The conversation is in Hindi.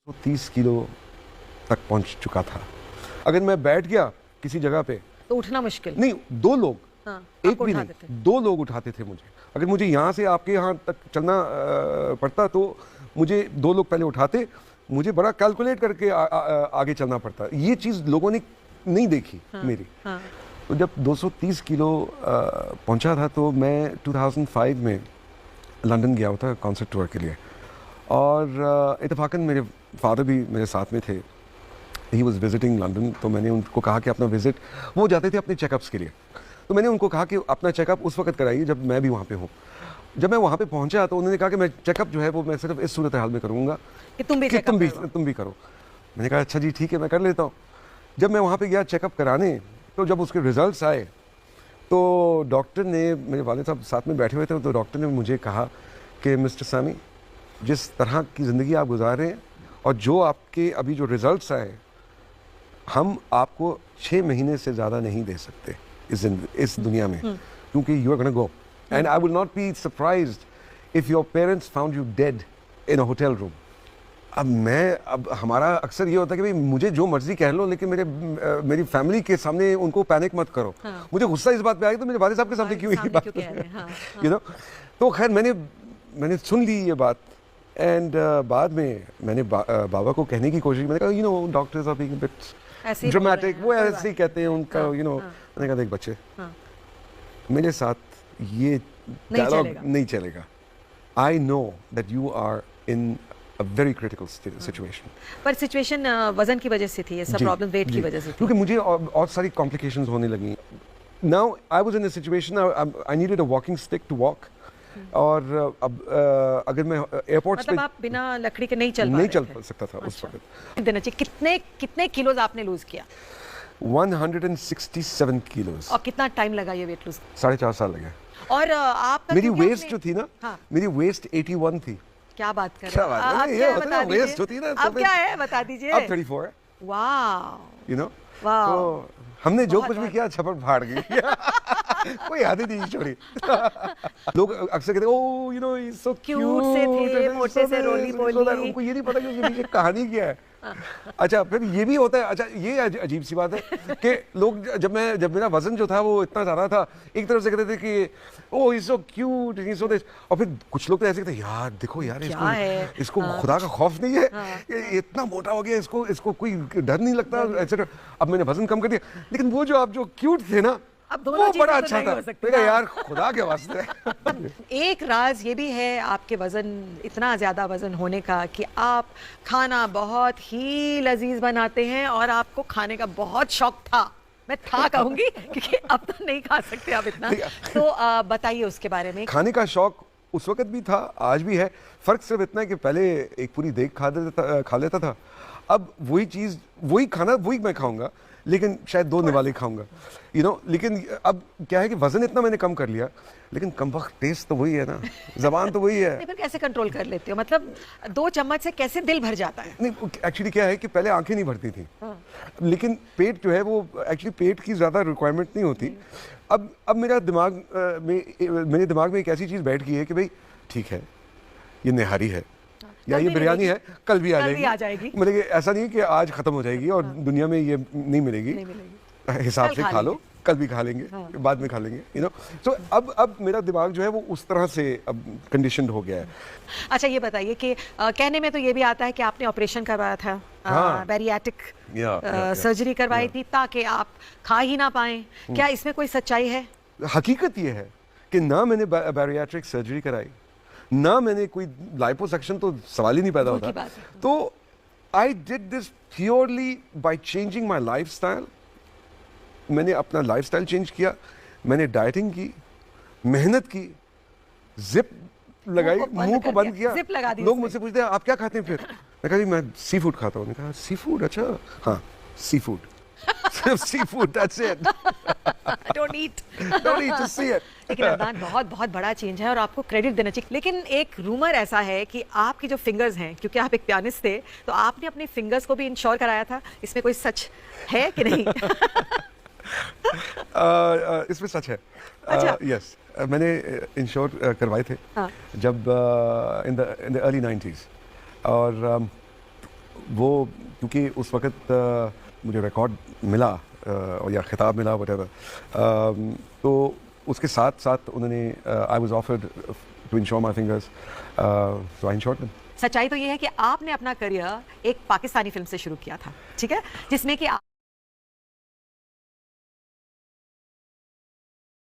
तो 30 किलो तक पहुंच चुका था। अगर मैं बैठ गया किसी जगह पे तो उठना मुश्किल। नहीं, दो लोग, हाँ, एक भी नहीं, दो लोग उठाते थे मुझे। अगर मुझे यहाँ से आपके यहाँ तक चलना पड़ता तो मुझे दो लोग पहले उठाते, मुझे बड़ा कैलकुलेट करके आगे चलना पड़ता। ये चीज़ लोगों ने नहीं देखी। हाँ, मेरी। हाँ। तो जब 230 किलो पहुंचा था तो मैं 2005 में लंदन गया हुआ था कॉन्सर्ट टूर के लिए, और इत्तेफाकन मेरे फादर भी मेरे साथ में थे। ही वॉज विजिटिंग लंदन, तो मैंने उनको कहा कि अपना विजिट, वो जाते थे अपने चेकअप्स के लिए, तो मैंने उनको कहा कि अपना चेकअप उस वक्त कराइए जब मैं भी वहाँ पे हूँ। जब मैं वहाँ पे पहुँचा तो उन्होंने कहा कि मैं चेकअप जो है वो मैं सिर्फ इस सूरत हाल में करूँगा कि तुम भी करो। मैंने कहा अच्छा जी ठीक है, मैं कर लेता हूँ। जब मैं वहाँ पे गया चेकअप कराने, तो जब उसके रिजल्ट्स आए तो डॉक्टर ने, मेरे वालिद साहब साथ में बैठे हुए थे, तो डॉक्टर ने मुझे कहा कि मिस्टर सामी, जिस तरह की ज़िंदगी आप गुजार रहे हैं और जो आपके अभी जो रिजल्ट्स आए, हम आपको 6 महीने से ज़्यादा नहीं दे सकते इस दुनिया में, क्योंकि you are gonna go and I will not be surprised if your parents found you dead in a hotel room. अब हमारा अक्सर ये होता है कि भाई मुझे जो मर्जी कह लो, लेकिन मेरी फैमिली के सामने उनको पैनिक मत करो। हाँ। मुझे गुस्सा इस बात पे आया तो मेरे वालिद साहब के सामने क्यों ये बात कह रहे हैं? हाँ, हाँ। You know? तो खैर मैंने सुन ली ये बात, एंड बाद में मैंने बाबा को कहने की कोशिश, मैंने कहा doctors are being a bit dramatic, वो ऐसे ही कहते हैं उनका, मैंने कहा देख बच्चे, मेरे साथ ये डायलॉग नहीं चलेगा। I know that you are in a very critical situation. पर सिचुएशन वजन की वजह से थी, ये सब प्रॉब्लम वेट की वजह से थी, क्योंकि मुझे और सारी कॉम्प्लिकेशंस होने लगी। Now I was in a situation I needed a walking stick to walk, और अब अगर मैं एयरपोर्ट मतलब आप बिना लकड़ी के नहीं चल सकता था उस वक्त। देना चाहिए। कितने किलोज आपने लूज किया? 167 किलोज। और कितना टाइम लगा ये वेट लूज? 4.5 साल लगे। और आप मेरी वेस्ट जो थी ना, मेरी वेस्ट 81 थी। क्या बात कर रहे हैं? आप क्या बता दीजिए, अब क्या है बता दीजिए। अब 34 है। वाह, तो हमने जो कुछ भी किया छपट फाड़ गई। कोई याद ही नहीं छोड़ी। लोग अक्सर कहते ओह ही सो क्यूट से थे, मोटे से रोली पोली। उनको ये नहीं पता कि उसके पीछे कहानी क्या है। अच्छा, फिर ये भी होता है। अच्छा, ये अजीब सी बात है कि लोग जब मेरा वजन जो था वो इतना ज़्यादा था, एक तरफ से कहते थे कि ओह ही so cute, he so this, और फिर कुछ लोग तो ऐसे कहते यार देखो यार इसको खुदा का खौफ नहीं है, इतना मोटा हो गया, इसको कोई डर नहीं लगता एटसेट्रा। अब मैंने वजन कम कर दिया, लेकिन वो जो आप जो क्यूट थे ना, अब वो बड़ा अच्छा था। यार खुदा के वास्ते। एक राज ये भी है आपके वजन, इतना ज्यादा वजन होने का, कि आप खाना बहुत ही लजीज बनाते हैं और आपको खाने का बहुत शौक था। मैं था कहूंगी क्योंकि अब तो नहीं खा सकते आप इतना। तो बताइए उसके बारे में। खाने का शौक उस वक्त भी था, आज भी है। फर्क सिर्फ इतना है कि पहले एक पूरी देग खा लेता था, अब वही चीज़, वही खाना, वही मैं खाऊंगा, लेकिन शायद 2 निवाले खाऊंगा, लेकिन अब क्या है कि वजन इतना मैंने कम कर लिया, लेकिन कम वक्त टेस्ट तो वही है ना, जबान तो वही है। फिर कैसे कंट्रोल कर लेते हो? मतलब 2 चम्मच से कैसे दिल भर जाता है? नहीं, एक्चुअली क्या है कि पहले आंखें नहीं भरती थी। हाँ। लेकिन पेट जो है वो एक्चुअली पेट की ज़्यादा रिक्वायरमेंट नहीं होती। अब मेरे दिमाग में एक ऐसी चीज़ बैठ गई है कि भाई ठीक है, ये निहारी है या ये बिरयानी है, कल भी आ जाएगी। मतलब ऐसा नहीं है कि आज खत्म हो जाएगी और दुनिया में ये नहीं मिलेगी। हिसाब से खा लो, कल भी खा लेंगे, बाद में खा लेंगे, तो अब मेरा दिमाग जो है वो उस तरह से अब कंडीशनड हो गया है। अच्छा, ये बताइए कि कहने में तो ये भी आता है कि आपने ऑपरेशन करवाया था, बैरिएट्रिक सर्जरी करवाई थी ताकि आप खा ही ना पाएं। क्या इसमें कोई सच्चाई है? हकीकत ये है कि ना मैंने बैरिएट्रिक सर्जरी कराई, ना मैंने कोई लाइपोसक्शन, तो सवाल ही नहीं पैदा होता। तो I did this purely by changing my lifestyle. मैंने अपना लाइफस्टाइल चेंज किया, मैंने डाइटिंग की, मेहनत की, जिप लगाई, मुंह को बंद किया। जिप लगा दी। लोग मुझसे पूछते हैं आप क्या खाते हैं? फिर मैं कहा मैं सी फूड खाता हूँ। कहा सी फूड? अच्छा, हाँ सी फूड, सिर्फ seafood, that's it. Don't eat, just see it. लेकिन अदनान, बहुत बड़ा चेंज है और आपको क्रेडिट देना चाहिए। लेकिन एक रूमर ऐसा है कि आपकी जो फिंगर्स हैं, क्योंकि आप एक पियानिस्ट थे, तो आपने अपनी फिंगर्स को भी इंश्योर कराया था। इसमें कोई सच है कि नहीं? इसमें सच है। अच्छा। यस, मैंने इंश्योर करवाए थे। हाँ। जब इन द अर्ली 90s, और वो क्योंकि उस वक्त मुझे रिकॉर्ड मिला और या खिताब मिला वटेवर, तो उसके साथ साथ उन्होंने I was offered to insure my fingers, so I insured them. सच्चाई तो ये है कि आपने अपना करियर एक पाकिस्तानी फिल्म से शुरू किया था, ठीक है, जिसमें कि